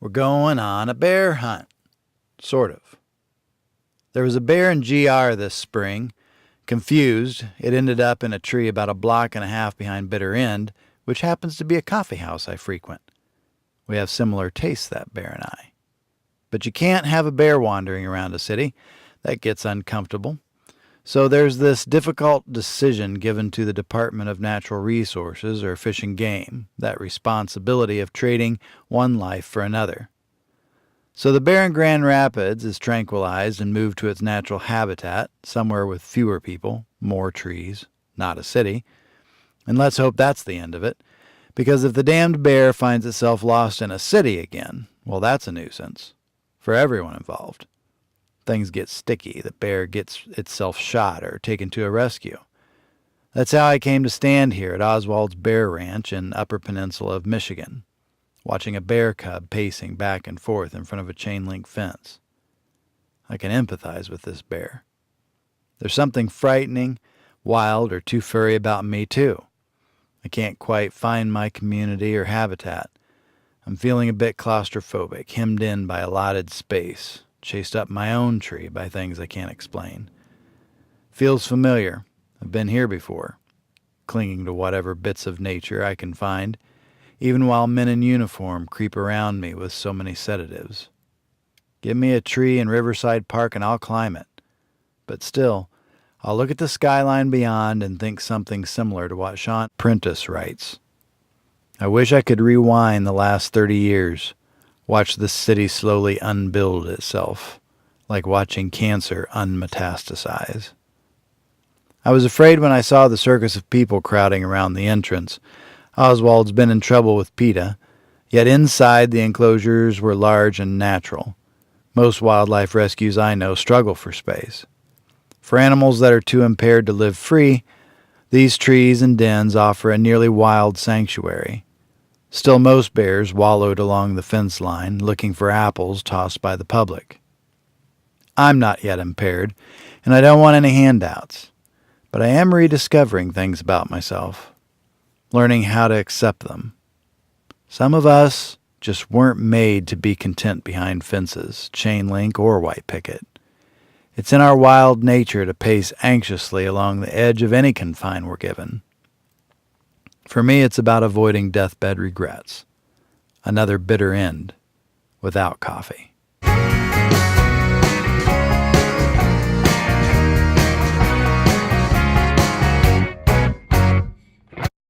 We're going on a bear hunt. Sort of. There was a bear in GR this spring. Confused, it ended up in a tree about a block and a half behind Bitter End, which happens to be a coffee house I frequent. We have similar tastes, that bear and I. But you can't have a bear wandering around a city. That gets uncomfortable. So there's this difficult decision given to the Department of Natural Resources, or Fish and Game, that responsibility of trading one life for another. So the bear in Grand Rapids is tranquilized and moved to its natural habitat, somewhere with fewer people, more trees, not a city. And let's hope that's the end of it, because if the damned bear finds itself lost in a city again, well, that's a nuisance for everyone involved. Things get sticky, the bear gets itself shot or taken to a rescue. That's how I came to stand here at Oswald's Bear Ranch in Upper Peninsula of Michigan, watching a bear cub pacing back and forth in front of a chain-link fence. I can empathize with this bear. There's something frightening, wild, or too furry about me, too. I can't quite find my community or habitat. I'm feeling a bit claustrophobic, hemmed in by allotted space, chased up my own tree by things I can't explain. Feels familiar. I've been here before, clinging to whatever bits of nature I can find, even while men in uniform creep around me with so many sedatives. Give me a tree in Riverside Park and I'll climb it. But still, I'll look at the skyline beyond and think something similar to what Sean Prentice writes. I wish I could rewind the last 30 years, watch this city slowly unbuild itself, like watching cancer unmetastasize. I was afraid when I saw the circus of people crowding around the entrance. Oswald's been in trouble with PETA, yet inside the enclosures were large and natural. Most wildlife rescues I know struggle for space. For animals that are too impaired to live free, these trees and dens offer a nearly wild sanctuary. Still, most bears wallowed along the fence line, looking for apples tossed by the public. I'm not yet impaired, and I don't want any handouts, but I am rediscovering things about myself, learning how to accept them. Some of us just weren't made to be content behind fences, chain link, or white picket. It's in our wild nature to pace anxiously along the edge of any confine we're given. For me, it's about avoiding deathbed regrets. Another bitter end without coffee.